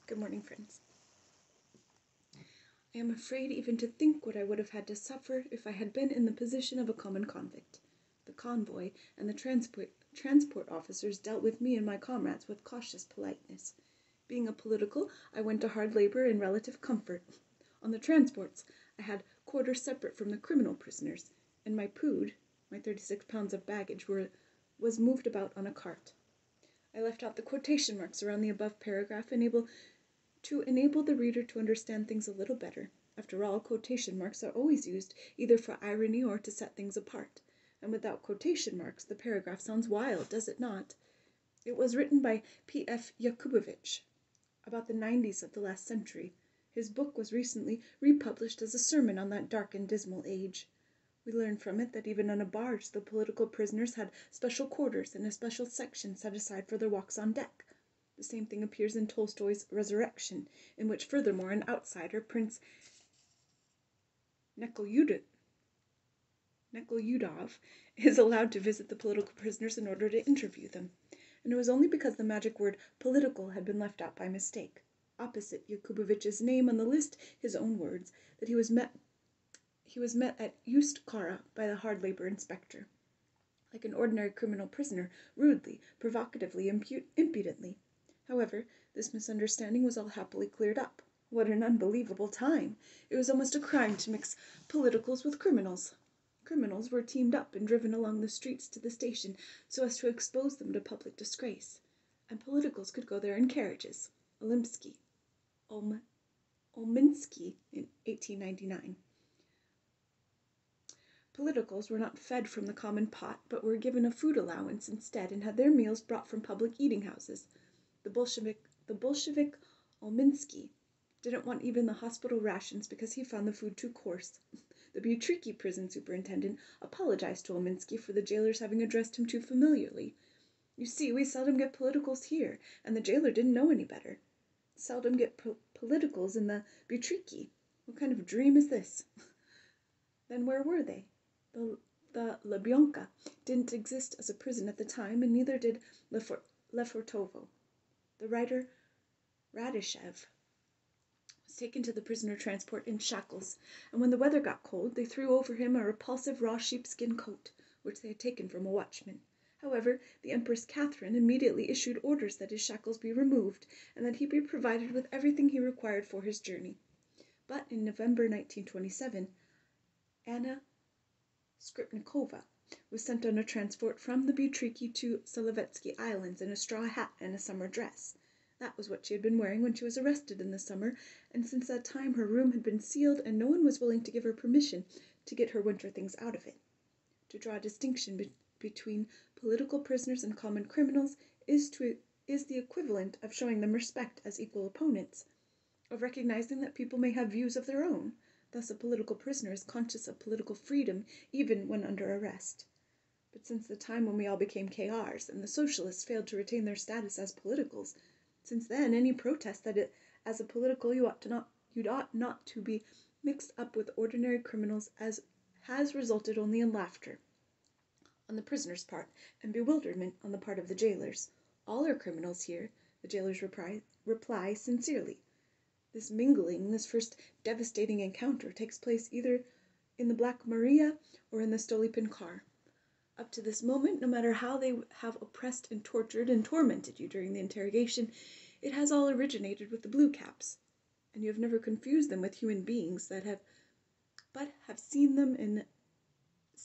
Good morning, friends. I am afraid even to think what I would have had to suffer if I had been in the position of a common convict. The convoy and the transport officers dealt with me and my comrades with cautious politeness. Being a political, I went to hard labor in relative comfort. On the transports, I had quarters separate from the criminal prisoners, and my pood, my 36 pounds of baggage, was moved about on a cart. I left out the quotation marks around the above paragraph to enable the reader to understand things a little better. After all, quotation marks are always used either for irony or to set things apart. And without quotation marks, the paragraph sounds wild, does it not? It was written by P.F. Yakubovich about the 90s of the last century. His book was recently republished as a sermon on that dark and dismal age. We learn from it that even on a barge the political prisoners had special quarters and a special section set aside for their walks on deck. The same thing appears in Tolstoy's Resurrection, in which furthermore an outsider, Prince Nekhlyudov, is allowed to visit the political prisoners in order to interview them. And it was only because the magic word political had been left out by mistake, opposite Yakubovich's name on the list, his own words, that he was met at Ust-Kara by the hard labor inspector, like an ordinary criminal prisoner, rudely, provocatively, impudently. However, this misunderstanding was all happily cleared up. What an unbelievable time! It was almost a crime to mix politicals with criminals. Criminals were teamed up and driven along the streets to the station so as to expose them to public disgrace, and politicals could go there in carriages. Olminsky in 1899. Politicals were not fed from the common pot, but were given a food allowance instead and had their meals brought from public eating houses. The Bolshevik Olminsky didn't want even the hospital rations because he found the food too coarse. The Butriki prison superintendent apologized to Olminsky for the jailers having addressed him too familiarly. You see, we seldom get politicals here, and the jailer didn't know any better. Seldom get politicals in the Butriki. What kind of dream is this? Then where were they? The Lubyanka didn't exist as a prison at the time, and neither did Lefortovo. The writer Radishev was taken to the prisoner transport in shackles, and when the weather got cold, they threw over him a repulsive raw sheepskin coat, which they had taken from a watchman. However, the Empress Catherine immediately issued orders that his shackles be removed, and that he be provided with everything he required for his journey. But in November 1927, Anna Skripnikova was sent on a transport from the Butriki to Solovetsky Islands in a straw hat and a summer dress. That was what she had been wearing when she was arrested in the summer, and since that time her room had been sealed and no one was willing to give her permission to get her winter things out of it. To draw a distinction between political prisoners and common criminals is the equivalent of showing them respect as equal opponents, of recognizing that people may have views of their own. Thus a political prisoner is conscious of political freedom even when under arrest. But since the time when we all became KRs and the socialists failed to retain their status as politicals, since then any protest that as a political you ought not to be mixed up with ordinary criminals has resulted only in laughter on the prisoner's part and bewilderment on the part of the jailers. All are criminals here, the jailers reply sincerely. This mingling, this first devastating encounter, takes place either in the Black Maria or in the Stolypin car. Up to this moment, no matter how they have oppressed and tortured and tormented you during the interrogation, it has all originated with the blue caps, and you have never confused them with human beings but have seen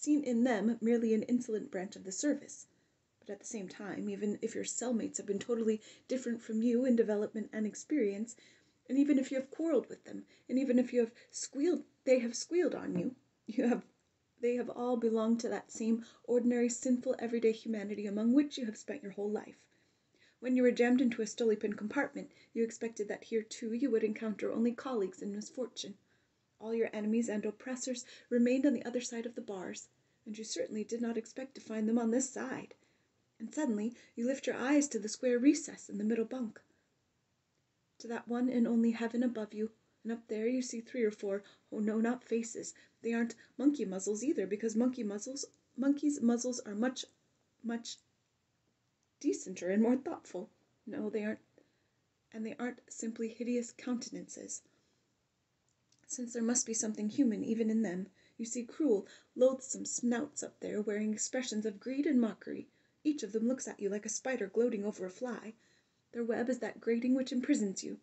in them merely an insolent branch of the service. But at the same time, even if your cellmates have been totally different from you in development and experience, and even if you have quarreled with them, and even if they have squealed on you, they have all belonged to that same ordinary, sinful, everyday humanity among which you have spent your whole life. When you were jammed into a Stolypin compartment, you expected that here too you would encounter only colleagues in misfortune. All your enemies and oppressors remained on the other side of the bars, and you certainly did not expect to find them on this side. And suddenly you lift your eyes to the square recess in the middle bunk, to that one and only heaven above you, and up there you see 3 or 4, oh no, not faces. They aren't monkey muzzles either, because monkeys' muzzles are much, much decenter and more thoughtful. No, they aren't. and they aren't simply hideous countenances. Since there must be something human even in them, you see cruel, loathsome snouts up there wearing expressions of greed and mockery. Each of them looks at you like a spider gloating over a fly. Their web is that grating which imprisons you.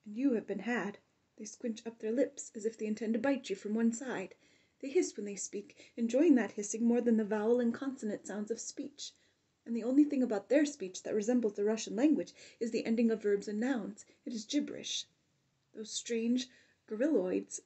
And you have been had. They squinch up their lips as if they intend to bite you from one side. They hiss when they speak, enjoying that hissing more than the vowel and consonant sounds of speech. And the only thing about their speech that resembles the Russian language is the ending of verbs and nouns. It is gibberish. Those strange gorilloids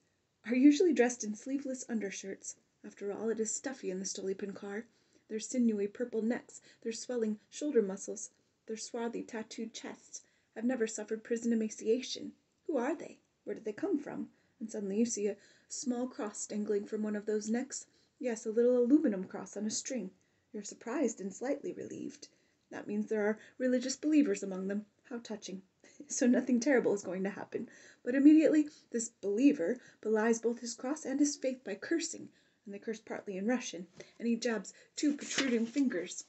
are usually dressed in sleeveless undershirts. After all, it is stuffy in the Stolypin car. Their sinewy purple necks, their swelling shoulder muscles, their swarthy tattooed chests have never suffered prison emaciation. Who are they? Where did they come from? And suddenly you see a small cross dangling from one of those necks. Yes, a little aluminum cross on a string. You're surprised and slightly relieved. That means there are religious believers among them. How touching. So nothing terrible is going to happen. But immediately this believer belies both his cross and his faith by cursing, and they curse partly in Russian, and he jabs 2 protruding fingers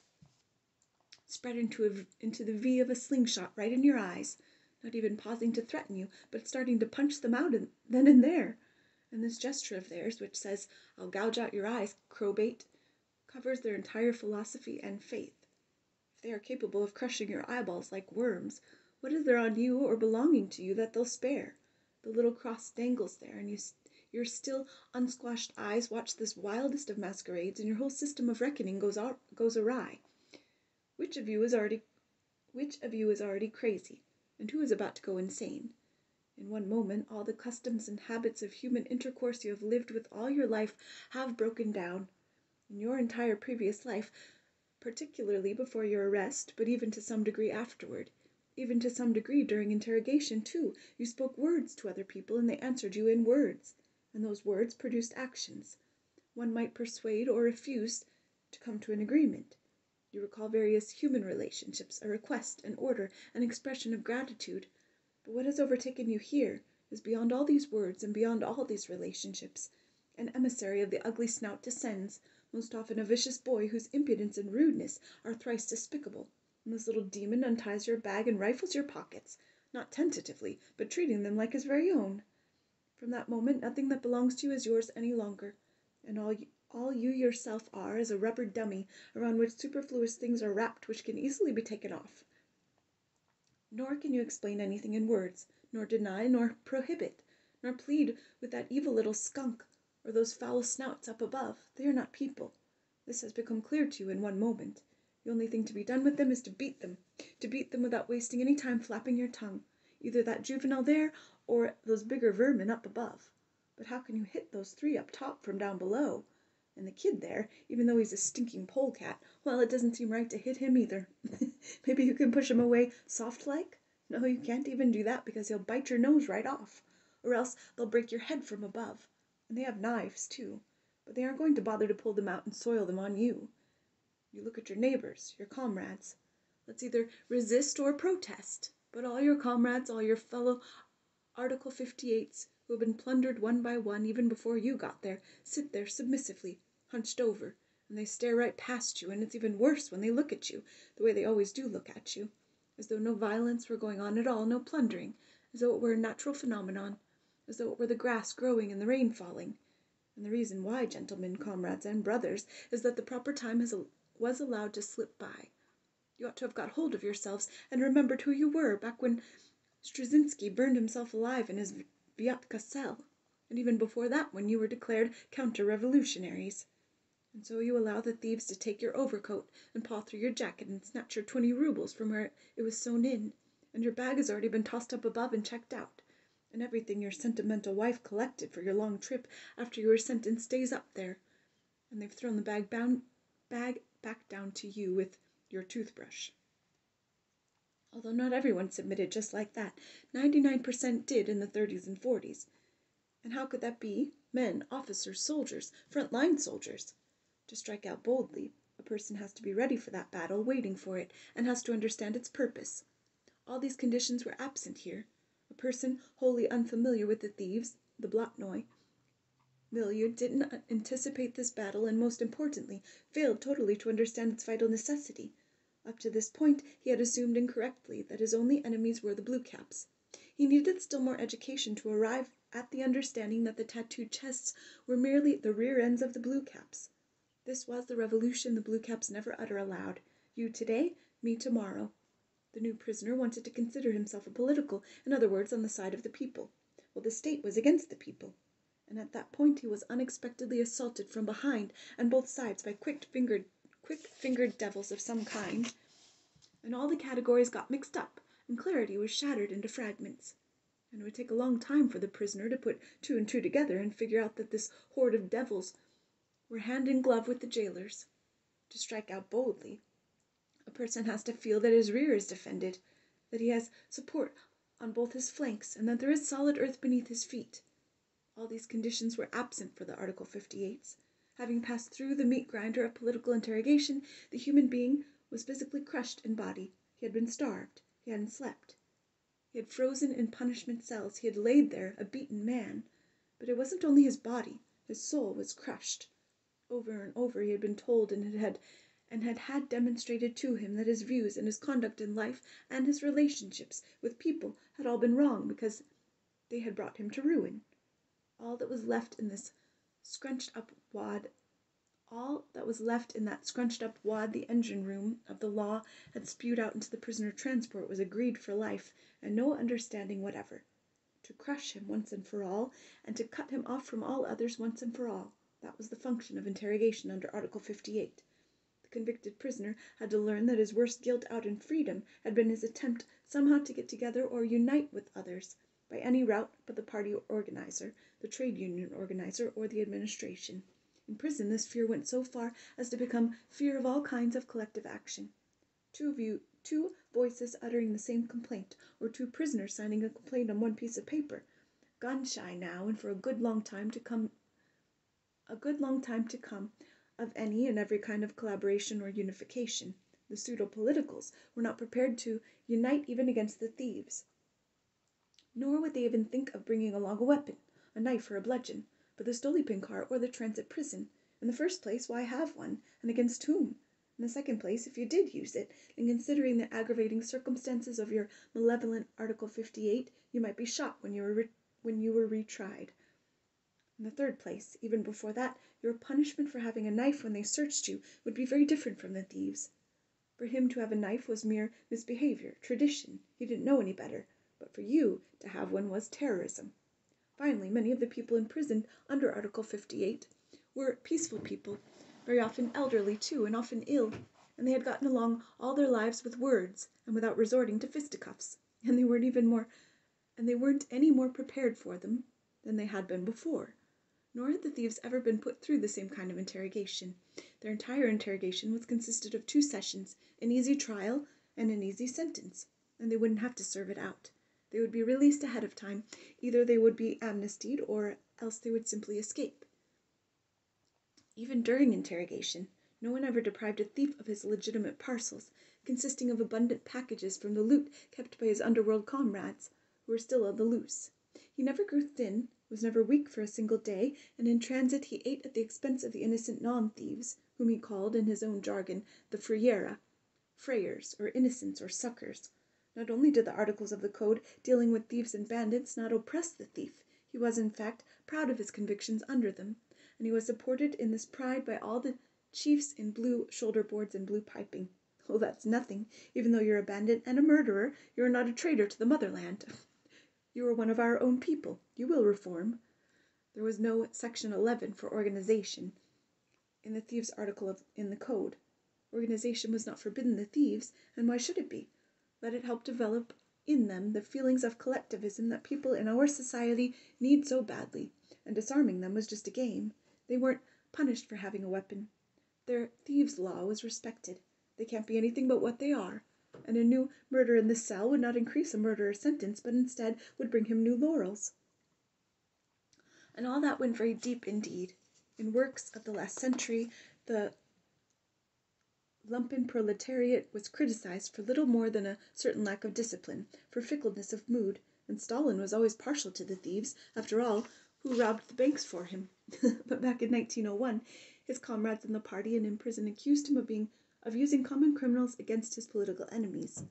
spread into the V of a slingshot right in your eyes, not even pausing to threaten you, but starting to punch them out then and there. And this gesture of theirs, which says, "I'll gouge out your eyes, crowbait," covers their entire philosophy and faith. If they are capable of crushing your eyeballs like worms, what is there on you or belonging to you that they'll spare? The little cross dangles there, and your still unsquashed eyes watch this wildest of masquerades, and your whole system of reckoning goes awry. Which of you is already crazy, and who is about to go insane? In one moment, all the customs and habits of human intercourse you have lived with all your life have broken down. In your entire previous life, particularly before your arrest, but even to some degree afterward, even to some degree during interrogation, too, you spoke words to other people, and they answered you in words, and those words produced actions. One might persuade or refuse to come to an agreement. You recall various human relationships, a request, an order, an expression of gratitude. But what has overtaken you here is beyond all these words and beyond all these relationships. An emissary of the ugly snout descends, most often a vicious boy whose impudence and rudeness are thrice despicable. And this little demon unties your bag and rifles your pockets, not tentatively, but treating them like his very own. From that moment, nothing that belongs to you is yours any longer, and all you yourself are is a rubber dummy around which superfluous things are wrapped which can easily be taken off. Nor can you explain anything in words, nor deny, nor prohibit, nor plead with that evil little skunk or those foul snouts up above. They are not people. This has become clear to you in one moment. The only thing to be done with them is to beat them without wasting any time flapping your tongue, either that juvenile there or those bigger vermin up above. But how can you hit those 3 up top from down below? And the kid there, even though he's a stinking polecat, well, it doesn't seem right to hit him either. Maybe you can push him away soft-like? No, you can't even do that because he'll bite your nose right off. Or else they'll break your head from above. And they have knives, too. But they aren't going to bother to pull them out and soil them on you. You look at your neighbors, your comrades. Let's either resist or protest. But all your comrades, all your fellow Article 58s, who have been plundered one by one even before you got there, sit there submissively, hunched over, and they stare right past you, and it's even worse when they look at you, the way they always do look at you, as though no violence were going on at all, no plundering, as though it were a natural phenomenon, as though it were the grass growing and the rain falling. And the reason why, gentlemen, comrades, and brothers, is that the proper time was allowed to slip by. You ought to have got hold of yourselves and remembered who you were back when Struzinski burned himself alive in his Vyatka cell, and even before that when you were declared counter-revolutionaries. And so you allow the thieves to take your overcoat and paw through your jacket and snatch your 20 rubles from where it was sewn in, and your bag has already been tossed up above and checked out, and everything your sentimental wife collected for your long trip after you were sentenced stays up there, and they've thrown the bag back down to you with your toothbrush. Although not everyone submitted just like that, 99% did in the 30s and 40s. And how could that be? Men, officers, soldiers, front-line soldiers. To strike out boldly, a person has to be ready for that battle, waiting for it, and has to understand its purpose. All these conditions were absent here. A person wholly unfamiliar with the thieves, the Blatnoi, milieu didn't anticipate this battle, and most importantly, failed totally to understand its vital necessity. Up to this point, he had assumed incorrectly that his only enemies were the bluecaps. He needed still more education to arrive at the understanding that the tattooed chests were merely the rear ends of the bluecaps. This was the revolution the bluecaps never utter aloud. You today, me tomorrow. The new prisoner wanted to consider himself a political, in other words, on the side of the people. Well, the state was against the people. And at that point he was unexpectedly assaulted from behind and both sides by quick-fingered devils of some kind, and all the categories got mixed up, and clarity was shattered into fragments. And it would take a long time for the prisoner to put two and two together and figure out that this horde of devils were hand in glove with the jailers. To strike out boldly, a person has to feel that his rear is defended, that he has support on both his flanks, and that there is solid earth beneath his feet. All these conditions were absent for the Article 58s. Having passed through the meat grinder of political interrogation, the human being was physically crushed in body. He had been starved. He hadn't slept. He had frozen in punishment cells. He had laid there, a beaten man. But it wasn't only his body. His soul was crushed. Over and over he had been told and had demonstrated to him that his views and his conduct in life and his relationships with people had all been wrong because they had brought him to ruin. All that was left in that scrunched up wad, the engine room of the law had spewed out into the prisoner transport, was a greed for life and no understanding whatever. To crush him once and for all, and to cut him off from all others once and for all. That was the function of interrogation under Article 58. The convicted prisoner had to learn that his worst guilt out in freedom had been his attempt somehow to get together or unite with others, by any route but the party organizer, the trade union organizer, or the administration. In prison, this fear went so far as to become fear of all kinds of collective action. Two voices uttering the same complaint, or two prisoners signing a complaint on one piece of paper. Gun-shy now, and for a good long time to come of any and every kind of collaboration or unification. The pseudo-politicals were not prepared to unite even against the thieves. Nor would they even think of bringing along a weapon, a knife or a bludgeon, but the Stolypin car or the transit prison. In the first place, why have one, and against whom? In the second place, if you did use it, and considering the aggravating circumstances of your malevolent Article 58, you might be shot when you were retried. In the third place, even before that, your punishment for having a knife when they searched you would be very different from the thieves. For him to have a knife was mere misbehavior, tradition. He didn't know any better. But for you to have one was terrorism. Finally, many of the people imprisoned under Article 58 were peaceful people, very often elderly too, and often ill, and they had gotten along all their lives with words and without resorting to fisticuffs, and they weren't any more prepared for them than they had been before. Nor had the thieves ever been put through the same kind of interrogation. Their entire interrogation was consisted of 2 sessions, an easy trial and an easy sentence, and they wouldn't have to serve it out. They would be released ahead of time. Either they would be amnestied, or else they would simply escape. Even during interrogation, no one ever deprived a thief of his legitimate parcels, consisting of abundant packages from the loot kept by his underworld comrades, who were still on the loose. He never grew thin, was never weak for a single day, and in transit he ate at the expense of the innocent non-thieves, whom he called, in his own jargon, the frayers, or innocents, or suckers. Not only did the articles of the code dealing with thieves and bandits not oppress the thief, he was, in fact, proud of his convictions under them, and he was supported in this pride by all the chiefs in blue shoulder-boards and blue piping. Oh, that's nothing. Even though you're a bandit and a murderer, you are not a traitor to the motherland. You are one of our own people. You will reform. There was no Section 11 for organization in the thieves' article in the code. Organization was not forbidden the thieves, and why should it be? Let it help develop in them the feelings of collectivism that people in our society need so badly, and disarming them was just a game. They weren't punished for having a weapon. Their thieves' law was respected. They can't be anything but what they are, and a new murder in the cell would not increase a murderer's sentence, but instead would bring him new laurels. And all that went very deep indeed. In works of the last century, the lumpen proletariat was criticized for little more than a certain lack of discipline, for fickleness of mood, and Stalin was always partial to the thieves, after all, who robbed the banks for him. But back in 1901, his comrades in the party and in prison accused him of being of using common criminals against his political enemies.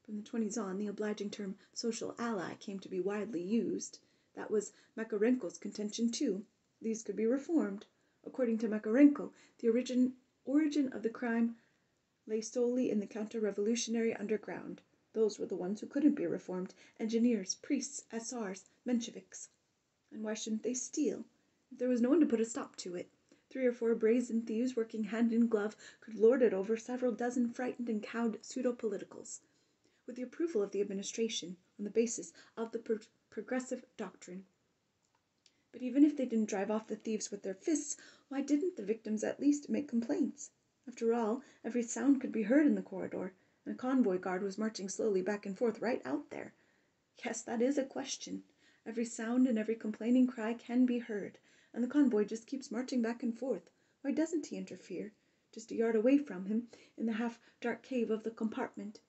From the 20s on, the obliging term social ally came to be widely used. That was Makarenko's contention too. These could be reformed. According to Makarenko, the origin of the crime lay solely in the counter-revolutionary underground. Those were the ones who couldn't be reformed: engineers, priests, SRs, Mensheviks. And why shouldn't they steal? If there was no one to put a stop to it, 3 or 4 brazen thieves working hand in glove could lord it over several dozen frightened and cowed pseudo-politicals, with the approval of the administration, on the basis of the progressive doctrine. But even if they didn't drive off the thieves with their fists, why didn't the victims at least make complaints? After all, every sound could be heard in the corridor, and a convoy guard was marching slowly back and forth right out there. Yes, that is a question. Every sound and every complaining cry can be heard, and the convoy just keeps marching back and forth. Why doesn't he interfere? Just a yard away from him, in the half-dark cave of the compartment,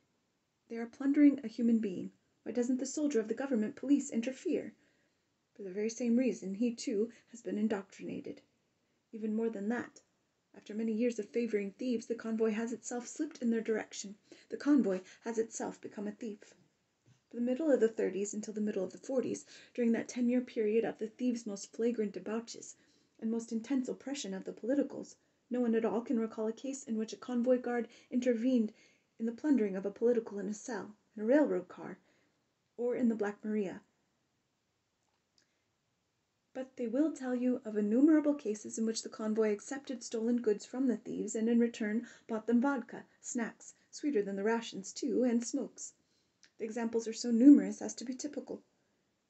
they are plundering a human being. Why doesn't the soldier of the government police interfere? For the very same reason, he too has been indoctrinated. Even more than that. After many years of favoring thieves, the convoy has itself slipped in their direction. The convoy has itself become a thief. From the middle of the 30s until the middle of the 40s, during that 10-year period of the thieves' most flagrant debauches and most intense oppression of the politicals, no one at all can recall a case in which a convoy guard intervened in the plundering of a political in a cell, in a railroad car, or in the Black Maria. But they will tell you of innumerable cases in which the convoy accepted stolen goods from the thieves and in return bought them vodka, snacks, sweeter than the rations too, and smokes. The examples are so numerous as to be typical.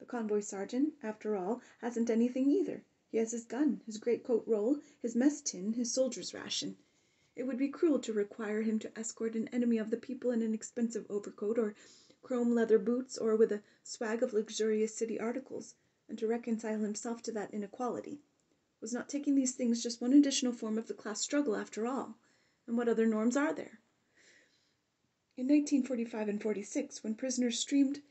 The convoy sergeant, after all, hasn't anything either. He has his gun, his greatcoat roll, his mess tin, his soldier's ration. It would be cruel to require him to escort an enemy of the people in an expensive overcoat or chrome leather boots or with a swag of luxurious city articles, and to reconcile himself to that inequality. Was not taking these things just one additional form of the class struggle after all? And what other norms are there? In 1945 and 46, when prisoners streamed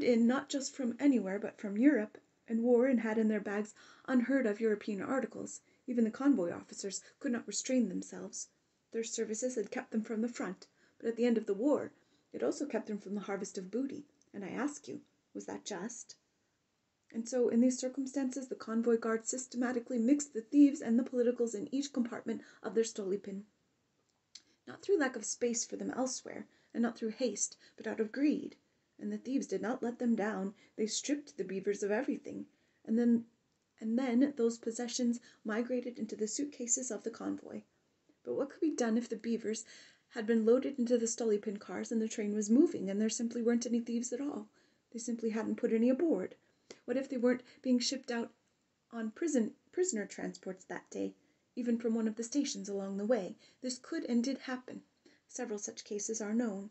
in not just from anywhere but from Europe, and wore and had in their bags unheard of European articles, even the convoy officers could not restrain themselves. Their services had kept them from the front, but at the end of the war, it also kept them from the harvest of booty. And I ask you, was that just? And so, in these circumstances, the convoy guard systematically mixed the thieves and the politicals in each compartment of their Stolypin. Not through lack of space for them elsewhere, and not through haste, but out of greed. And the thieves did not let them down. They stripped the beavers of everything, and then those possessions migrated into the suitcases of the convoy. But what could be done if the beavers had been loaded into the Stolypin cars and the train was moving, and there simply weren't any thieves at all? They simply hadn't put any aboard. What if they weren't being shipped out on prisoner transports that day, even from one of the stations along the way? This could and did happen. Several such cases are known.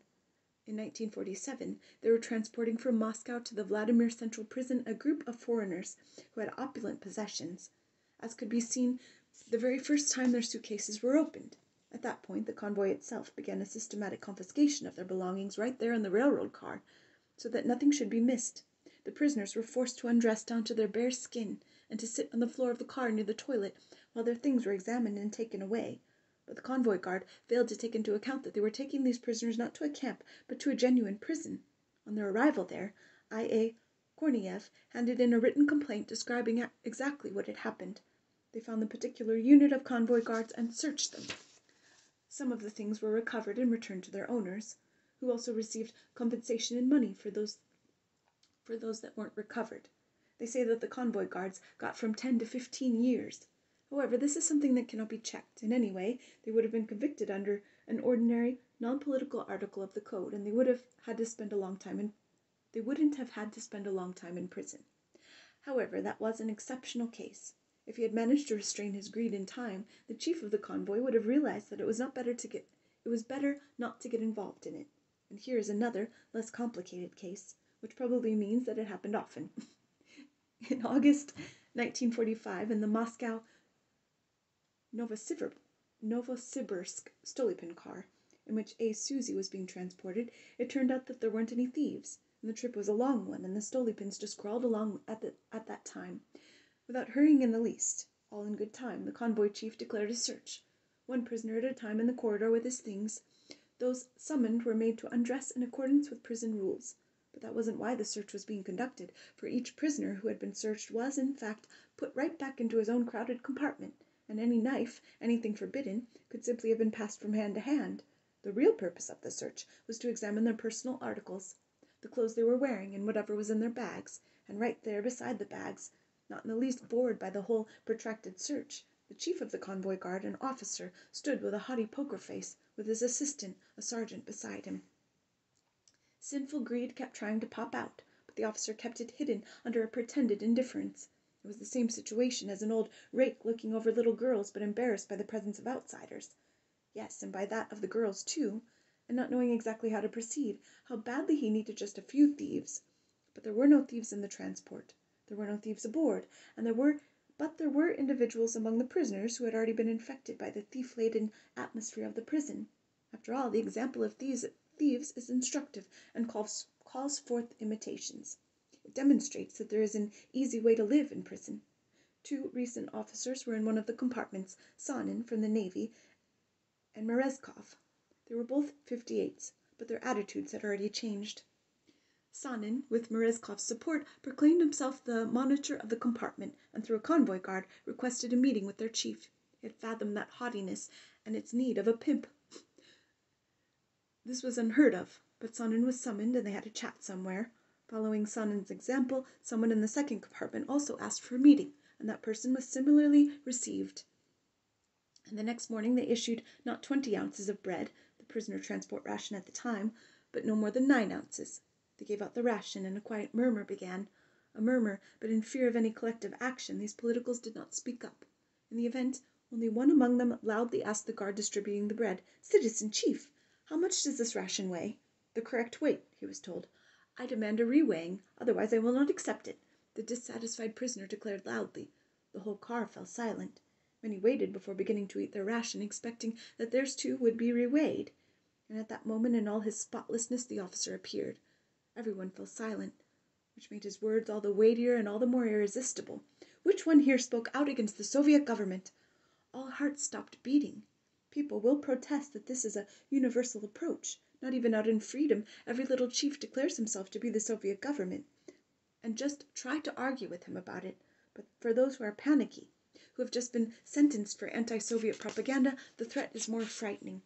In 1947, they were transporting from Moscow to the Vladimir Central Prison a group of foreigners who had opulent possessions, as could be seen the very first time their suitcases were opened. At that point, the convoy itself began a systematic confiscation of their belongings right there in the railroad car, so that nothing should be missed. The prisoners were forced to undress down to their bare skin and to sit on the floor of the car near the toilet while their things were examined and taken away. But the convoy guard failed to take into account that they were taking these prisoners not to a camp, but to a genuine prison. On their arrival there, I.A. Korneyev handed in a written complaint describing exactly what had happened. They found the particular unit of convoy guards and searched them. Some of the things were recovered and returned to their owners, who also received compensation in money for those that weren't recovered. They say that the convoy guards got from 10 to 15 years. However, this is something that cannot be checked. In any way, they would have been convicted under an ordinary, non-political article of the code, and they wouldn't have had to spend a long time in prison. However, that was an exceptional case. If he had managed to restrain his greed in time, the chief of the convoy would have realized that it was better not to get involved in it. And here is another, less complicated case, which probably means that it happened often. In August 1945, in the Moscow Novosibirsk Stolypin car, in which A. Susie was being transported, it turned out that there weren't any thieves, and the trip was a long one, and the Stolypins just crawled along at that time, without hurrying in the least. All in good time, the convoy chief declared a search. one prisoner at a time in the corridor with his things. Those summoned were made to undress in accordance with prison rules. But that wasn't why the search was being conducted, for each prisoner who had been searched was, in fact, put right back into his own crowded compartment, and any knife, anything forbidden, could simply have been passed from hand to hand. The real purpose of the search was to examine their personal articles, the clothes they were wearing and whatever was in their bags, and right there beside the bags, not in the least bored by the whole protracted search, the chief of the convoy guard, an officer, stood with a haughty poker face, with his assistant, a sergeant, beside him. Sinful greed kept trying to pop out, but the officer kept it hidden under a pretended indifference. It was the same situation as an old rake looking over little girls, but embarrassed by the presence of outsiders. Yes, and by that of the girls, too, and not knowing exactly how to proceed, how badly he needed just a few thieves. But there were no thieves in the transport. There were no thieves aboard, and there were individuals among the prisoners who had already been infected by the thief-laden atmosphere of the prison. After all, the example of thieves is instructive and calls forth imitations. It demonstrates that there is an easy way to live in prison. 2 recent officers were in one of the compartments, Sonin from the Navy and Merezkov. They were both 58s, but their attitudes had already changed. Sonin, with Merezkov's support, proclaimed himself the monitor of the compartment, and through a convoy guard requested a meeting with their chief. He had fathomed that haughtiness and its need of a pimp. This was unheard of, but Sonin was summoned, and they had a chat somewhere. Following Sonin's example, someone in the second compartment also asked for a meeting, and that person was similarly received. And the next morning they issued not 20 ounces of bread, the prisoner transport ration at the time, but no more than 9 ounces. They gave out the ration, and a quiet murmur began. A murmur, but in fear of any collective action, these politicals did not speak up. In the event, only one among them loudly asked the guard distributing the bread, "Citizen Chief, how much does this ration weigh?" "The correct weight," he was told. "I demand a reweighing, otherwise I will not accept it," the dissatisfied prisoner declared loudly. The whole car fell silent. Many waited before beginning to eat their ration, expecting that theirs too would be reweighed. And at that moment, in all his spotlessness, the officer appeared. Everyone fell silent, which made his words all the weightier and all the more irresistible. Which one here spoke out against the Soviet government? All hearts stopped beating. People will protest that this is a universal approach. Not even out in freedom, every little chief declares himself to be the Soviet government. And just try to argue with him about it. But for those who are panicky, who have just been sentenced for anti-Soviet propaganda, the threat is more frightening.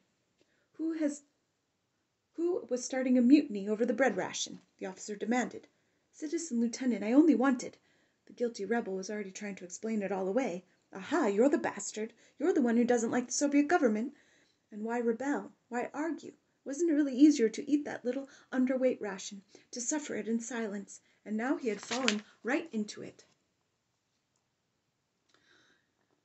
Who was starting a mutiny over the bread ration? The officer demanded. "Citizen Lieutenant, I only wanted—" The guilty rebel was already trying to explain it all away. "Aha, you're the bastard. You're the one who doesn't like the Soviet government. And why rebel? Why argue? Wasn't it really easier to eat that little underweight ration, to suffer it in silence?" And now he had fallen right into it.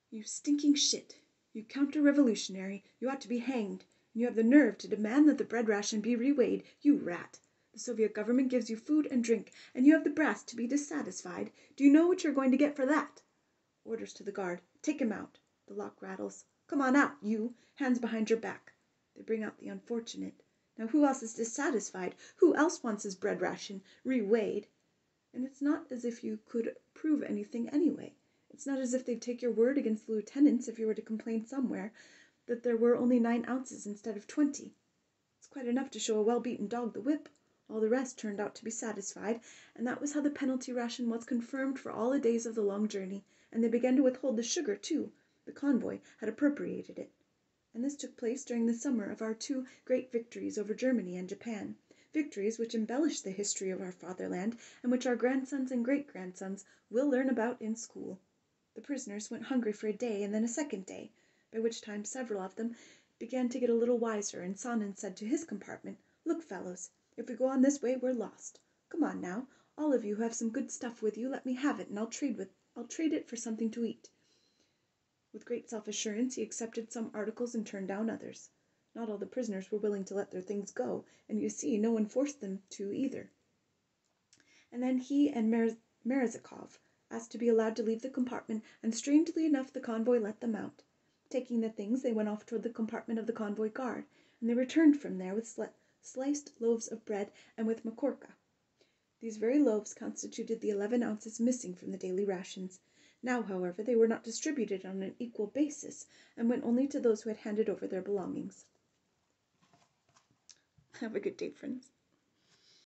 "You stinking shit. You counter-revolutionary. You ought to be hanged. And you have the nerve to demand that the bread ration be reweighed, you rat. The Soviet government gives you food and drink, and you have the brass to be dissatisfied. Do you know what you're going to get for that?" Orders to the guard. "Take him out." The lock rattles. "Come on out, you. Hands behind your back." They bring out the unfortunate. Now who else is dissatisfied? Who else wants his bread ration reweighed? And it's not as if you could prove anything anyway. It's not as if they'd take your word against the lieutenants if you were to complain somewhere that there were only 9 ounces instead of 20. It's quite enough to show a well-beaten dog the whip. All the rest turned out to be satisfied, and that was how the penalty ration was confirmed for all the days of the long journey, and they began to withhold the sugar, too. The convoy had appropriated it. And this took place during the summer of our 2 great victories over Germany and Japan, victories which embellish the history of our fatherland, and which our grandsons and great-grandsons will learn about in school. The prisoners went hungry for a day, and then a second day, by which time several of them began to get a little wiser, and Sonin said to his compartment, "Look, fellows, if we go on this way, we're lost. Come on now, all of you who have some good stuff with you, let me have it, and I'll trade it for something to eat." With great self-assurance, he accepted some articles and turned down others. Not all the prisoners were willing to let their things go, and you see, no one forced them to either. And then he and Merezkov asked to be allowed to leave the compartment, and strangely enough the convoy let them out. Taking the things, they went off toward the compartment of the convoy guard, and they returned from there with sliced loaves of bread and with makorka. These very loaves constituted the 11 ounces missing from the daily rations. Now, however, they were not distributed on an equal basis, and went only to those who had handed over their belongings. Have a good day, friends.